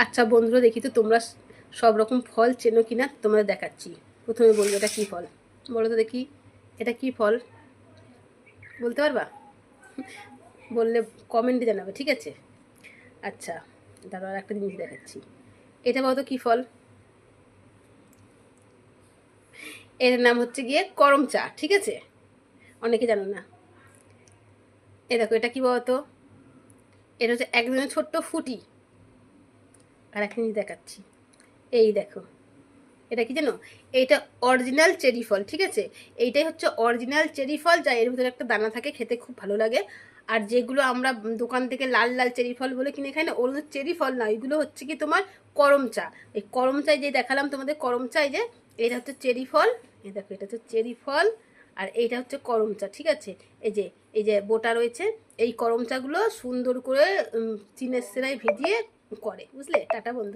আচ্ছা বন্ধুরা, দেখি তো তোমরা সব রকম ফল চেনো কিনা তোমাদের দেখাচ্ছি। প্রথমে বলবো এটা কী ফল, বলো তো দেখি এটা কী ফল, বলতে পারবা? বললে কমেন্টে জানাবে, ঠিক আছে? আচ্ছা দাঁড়াও, আর একটা জিনিস দেখাচ্ছি। এটা বলো তো কী ফল? এর নাম হচ্ছে গিয়ে করম চা, ঠিক আছে? অনেকে জানো না। এ দেখো এটা কী বলো তো? এটা হচ্ছে এক ধরনের ছোট্ট ফুটি। আর একটা জিনিস দেখাচ্ছি, এই দেখো এটা কি জানো? এইটা অরিজিনাল চেরি ফল, ঠিক আছে? এইটাই হচ্ছে অরিজিনাল চেরি ফল, যা এর ভিতরে একটা দানা থাকে, খেতে খুব ভালো লাগে। আর যেগুলো আমরা দোকান থেকে লাল লাল চেরি ফল বলে কিনে খাই না, ওগুলো চেরি ফল না, ওইগুলো হচ্ছে কি তোমার করম চা। এই করম চাই যে দেখালাম তোমাদের, করম চাই যে এটা হচ্ছে চেরি ফল। এই দেখো এটা হচ্ছে চেরি ফল, আর এইটা হচ্ছে করম চা, ঠিক আছে? এই যে এই যে বোটা রয়েছে, এই করম চাগুলো সুন্দর করে চিনের সেরায় ভিজিয়ে করে, বুঝলে? টাটা বন্ধু।